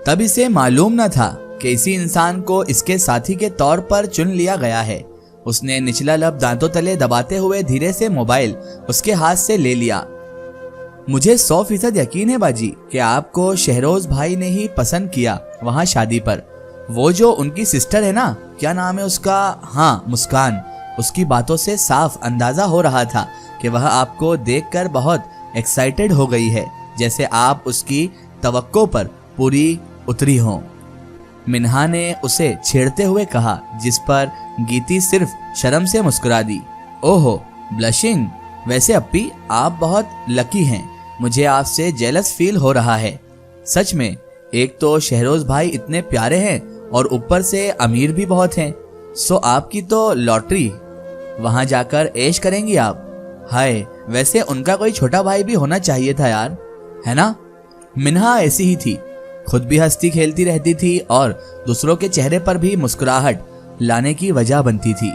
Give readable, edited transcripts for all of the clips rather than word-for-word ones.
तब इसे मालूम न था कि इसी इंसान को इसके साथी के तौर पर चुन लिया गया है। उसने निचला लब दांतों तले दबाते हुए धीरे से मोबाइल उसके हाथ से ले लिया। मुझे 100% यकीन है बाजी कि आपको शहरोज भाई ने ही पसंद किया वहाँ शादी पर। वो जो उनकी सिस्टर है ना, क्या नाम है उसका, हाँ मुस्कान। उसकी बातों से साफ अंदाजा हो रहा था कि वह आपको देखकर बहुत एक्साइटेड हो गई है, जैसे आप उसकी तवक्को पर पूरी उतरी हो। मिन्हा ने उसे छेड़ते हुए कहा, जिस पर गीती सिर्फ शर्म से मुस्कुरा दी। ओहो, ब्लशिंग। वैसे अप्पी आप बहुत लकी हैं, मुझे आपसे जेलस फील हो रहा है। सच में, एक तो शहरोज भाई इतने प्यारे हैं और ऊपर से अमीर भी बहुत हैं। सो आपकी तो लॉटरी। वहां जाकर ऐश करेंगी आप। हाय, वैसे उनका कोई छोटा भाई भी होना चाहिए था यार, है ना। मिन्हा ऐसी ही थी, खुद भी हंसती खेलती रहती थी और दूसरों के चेहरे पर भी मुस्कुराहट लाने की वजह बनती थी।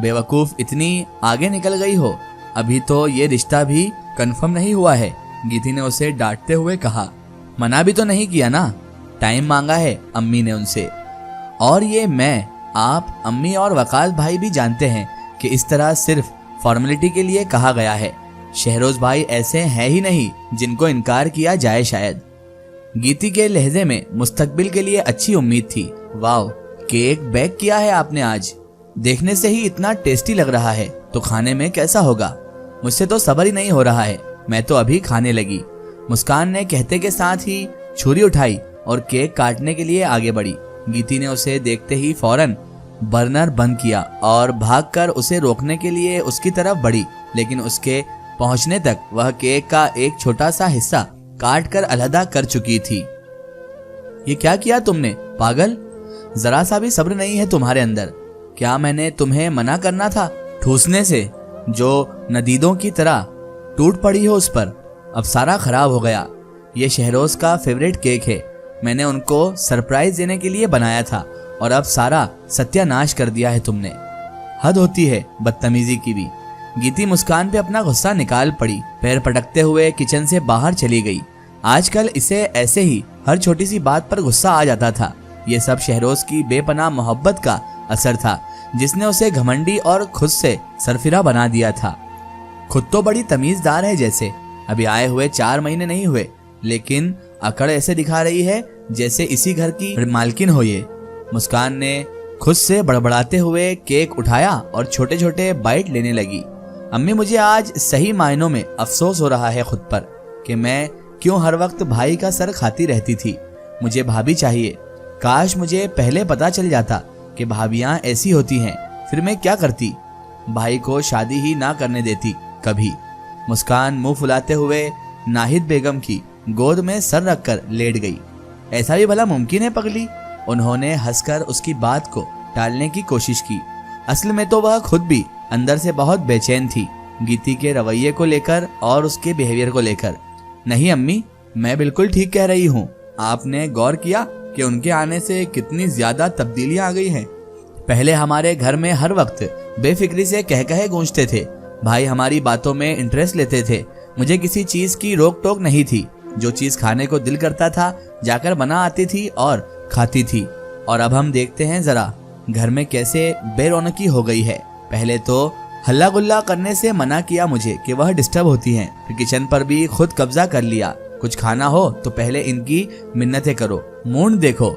बेवकूफ, इतनी आगे निकल गई हो, अभी तो ये रिश्ता भी कंफर्म नहीं हुआ है। गीती ने उसे डांटते हुए कहा। मना भी तो नहीं किया ना, टाइम मांगा है अम्मी ने उनसे। और ये मैं, आप, अम्मी और वकास भाई भी जानते हैं कि इस तरह सिर्फ फॉर्मेलिटी के लिए कहा गया है। शहरोज भाई ऐसे हैं ही नहीं जिनको इनकार किया जाए शायद। गीती के लहजे में मुस्तकबिल के लिए अच्छी उम्मीद थी। वाओ, केक बेक किया है आपने आज, देखने से ही इतना टेस्टी लग रहा है, तो खाने में कैसा होगा। मुझसे तो सब्र ही नहीं हो रहा है, मैं तो अभी खाने लगी। मुस्कान ने कहते के साथ ही छुरी उठाई और केक काटने के लिए आगे बढ़ी। गीती ने उसे देखते ही फौरन बर्नर बंद किया और भागकर उसे रोकने के लिए उसकी तरफ बढ़ी, लेकिन उसके पहुंचने तक वह केक का एक छोटा सा हिस्सा काट कर अलहदा कर चुकी थी। ये क्या किया तुमने पागल, जरा सा भी सब्र नहीं है तुम्हारे अंदर। क्या मैंने तुम्हें मना करना था ठूसने से, जो नदीदों की तरह टूट पड़ी हो उस पर। अब सारा खराब हो गया। ये शहरोज का फेवरेट केक है, मैंने उनको सरप्राइज देने के लिए बनाया था और अब सारा सत्यानाश कर दिया है तुमने। हद होती है बदतमीजी की भी। गीती मुस्कान पे अपना गुस्सा निकाल पड़ी, पैर पटकते हुए किचन से बाहर चली गई। आजकल इसे ऐसे ही हर छोटी सी बात पर गुस्सा आ जाता था। ये सब शहरोज की बेपनाह मोहब्बत का असर था, जिसने उसे घमंडी और खुद से सरफिरा बना दिया था। खुद तो बड़ी तमीजदार है, जैसे अभी आए हुए 4 महीने नहीं हुए, लेकिन अकड़ ऐसे दिखा रही है जैसे इसी घर की मालकिन हो ये। मुस्कान ने खुद से बड़बड़ाते हुए केक उठाया और छोटे छोटे बाइट लेने लगी। अम्मी, मुझे आज सही मायनों में अफसोस हो रहा है खुद पर कि मैं क्यों हर वक्त भाई का सर खाती रहती थी। मुझे भाभी चाहिए। काश मुझे पहले पता चल जाता कि भाभियां ऐसी होती हैं, फिर मैं क्या करती, भाई को शादी ही ना करने देती कभी। मुस्कान मुंह फुलाते हुए नाहिद बेगम की गोद में सर रखकर लेट गई। ऐसा भी भला मुमकिन है पगली। उन्होंने हंसकर उसकी बात को टालने की कोशिश की। असल में तो वह खुद भी अंदर से बहुत बेचैन थी, गीती के रवैये को लेकर और उसके बिहेवियर को लेकर। नहीं अम्मी, मैं बिल्कुल ठीक कह रही हूँ। आपने गौर किया कि उनके आने से कितनी ज्यादा तब्दीलियां आ गई हैं। पहले हमारे घर में हर वक्त बेफिक्री से कह कहे गूंजते थे, भाई हमारी बातों में इंटरेस्ट लेते थे, मुझे किसी चीज की रोक टोक नहीं थी। जो चीज खाने को दिल करता था जाकर बना आती थी और खाती थी। और अब हम देखते हैं जरा घर में कैसे बेरौनकी हो गई है। पहले तो हल्ला गुल्ला करने से मना किया मुझे कि वह डिस्टर्ब होती हैं, फिर किचन पर भी खुद कब्जा कर लिया। कुछ खाना हो तो पहले इनकी मिन्नतें करो, मूड देखो।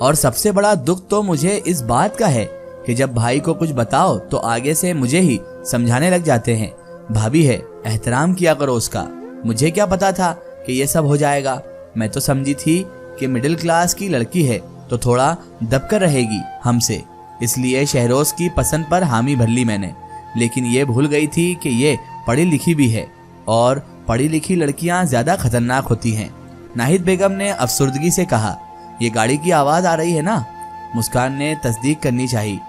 और सबसे बड़ा दुख तो मुझे इस बात का है कि जब भाई को कुछ बताओ तो आगे से मुझे ही समझाने लग जाते हैं। भाभी है, एहतराम किया करो उसका। मुझे क्या पता था कि ये सब हो जाएगा। मैं तो समझी थी कि मिडिल क्लास की लड़की है तो थोड़ा दबकर रहेगी हमसे, इसलिए शहरोज की पसंद पर हामी भर ली मैंने। लेकिन ये भूल गई थी कि ये पढ़ी लिखी भी है और पढ़ी लिखी लड़कियां ज्यादा खतरनाक होती हैं। नाहिद बेगम ने अफसुर्दगी से कहा, ये गाड़ी की आवाज आ रही है ना। मुस्कान ने तस्दीक करनी चाहिए।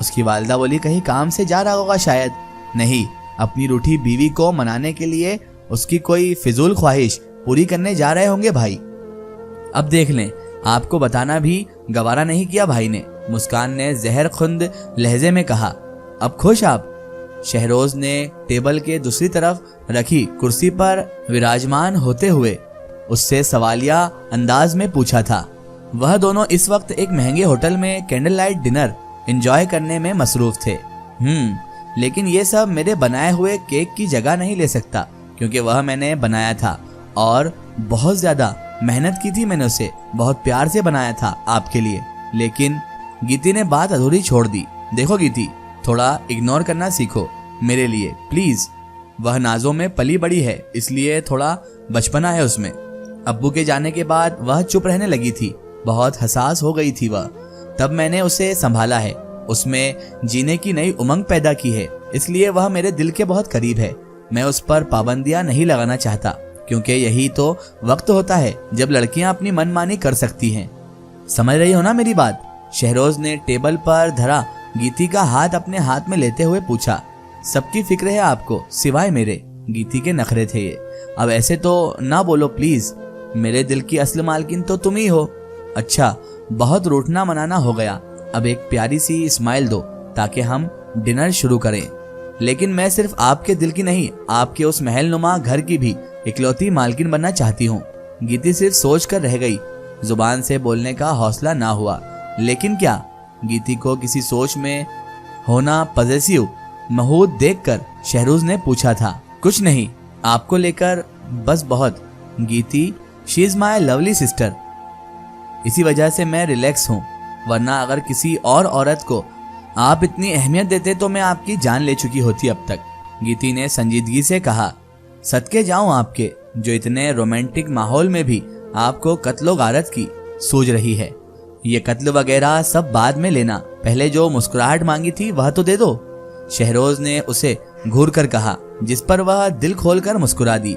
उसकी वालिदा बोली, कहीं काम से जा रहा होगा शायद। नहीं, अपनी रूठी बीवी को मनाने के लिए उसकी कोई फिजूल ख्वाहिश पूरी करने जा रहे होंगे भाई। अब देख लें, आपको बताना भी गवारा नहीं किया भाई ने। मुस्कान ने जहर खुंद लहजे में कहा, अब खुश आप। शहरोज ने टेबल के दूसरी तरफ रखी कुर्सी पर विराजमान होते हुए उससे सवालिया अंदाज में पूछा था। वह दोनों इस वक्त एक महंगे होटल में कैंडल लाइट डिनर एंजॉय करने में मसरूफ थे। लेकिन ये सब मेरे बनाए हुए केक की जगह नहीं ले सकता, क्योंकि वह मैंने बनाया था और बहुत ज्यादा मेहनत की थी। मैंने उसे बहुत प्यार से बनाया था आपके लिए। लेकिन गीती ने बात अधूरी छोड़ दी। देखो गीती, थोड़ा इग्नोर करना सीखो मेरे लिए प्लीज। वह नाजों में पली बड़ी है, इसलिए थोड़ा बचपना है उसमें। अब्बू के जाने के बाद वह चुप रहने लगी थी, बहुत हसास हो गई थी वह। तब मैंने उसे संभाला है, उसमें जीने की नई उमंग पैदा की है, इसलिए वह मेरे दिल के बहुत करीब है। मैं उस पर पाबंदियां नहीं लगाना चाहता, क्योंकि यही तो वक्त होता है जब लड़कियां अपनी मनमानी कर सकती हैं। समझ रही हो ना मेरी बात? शहरोज ने टेबल पर धरा गीती का हाथ अपने हाथ में लेते हुए पूछा। सबकी फिक्र है आपको सिवाय मेरे। गीती के नखरे थे ये। अब ऐसे तो ना बोलो प्लीज, मेरे दिल की असल मालकिन तो तुम ही हो। अच्छा, बहुत रूठना मनाना हो गया। अब एक प्यारी सी स्माइल दो ताकि हम डिनर शुरू करें। लेकिन मैं सिर्फ आपके दिल की नहीं, आपके उस महल नुमा घर की भी इकलौती मालकिन बनना चाहती हूँ। गीती सिर्फ सोच कर रह गई, जुबान से बोलने का हौसला ना हुआ। लेकिन क्या? गीती को किसी सोच में होना पजेसिव महूद देखकर शहरोज ने पूछा था। कुछ नहीं, आपको लेकर बस बहुत। Geeti, she is my lovely sister, इसी वजह से मैं रिलैक्स हूँ, वरना अगर किसी और औरत को आप इतनी अहमियत देते तो मैं आपकी जान ले चुकी होती अब तक। गीती ने संजीदगी से कहा। सदके जाऊं आपके, जो इतने रोमांटिक माहौल में भी आपको कत्लो गारत की सूझ रही है। ये कत्ल वगैरह सब बाद में लेना, पहले जो मुस्कुराहट मांगी थी वह तो दे दो। शहरोज ने उसे घूर कर कहा, जिस पर वह दिल खोलकर मुस्कुरा दी।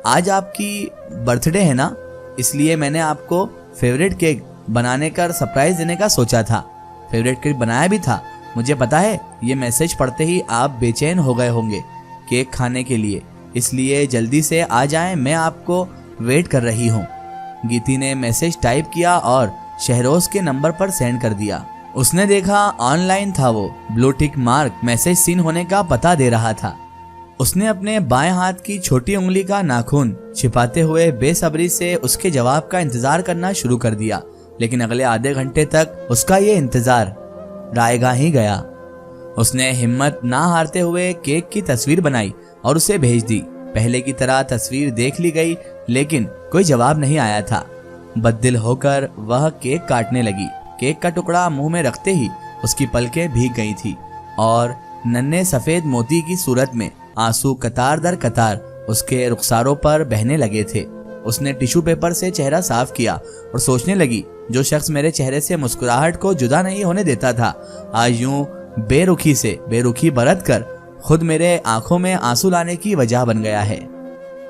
आज आपकी बर्थडे है ना, इसलिए मैंने आपको फेवरेट केक बनाने का सरप्राइज देने का सोचा था। फेवरेट केक बनाया भी था। मुझे पता है ये मैसेज पढ़ते ही आप बेचैन हो गए होंगे केक खाने के लिए, इसलिए जल्दी से आ जाएं, मैं आपको वेट कर रही हूँ। गीती ने मैसेज टाइप किया और शहरोज के नंबर पर सेंड कर दिया। उसने देखा ऑनलाइन था वो। Blue tick mark message seen होने का पता दे रहा था। उसने अपने बाएं हाथ की छोटी उंगली का नाखून छिपाते हुए बेसब्री से उसके जवाब का इंतजार करना शुरू कर दिया। लेकिन अगले आधे घंटे तक उसका ये इंतजार रायगा ही गया। उसने हिम्मत ना हारते हुए केक की तस्वीर बनाई और उसे भेज दी। पहले की तरह तस्वीर देख ली गई, लेकिन कोई जवाब नहीं आया था। बददिल होकर वह केक काटने लगी। केक का टुकड़ा मुंह में रखते ही उसकी पलकें भीग गई थी और नन्हे सफेद मोती की सूरत में आंसू कतार दर कतार उसके रुखसारों पर बहने लगे थे। उसने टिश्यू पेपर से चेहरा साफ किया और सोचने लगी, जो शख्स मेरे चेहरे से मुस्कुराहट को जुदा नहीं होने देता था, आज यूं बेरुखी बरत कर खुद मेरे आंखों में आंसू लाने की वजह बन गया है।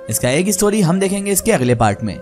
इसका एक स्टोरी हम देखेंगे इसके अगले पार्ट में।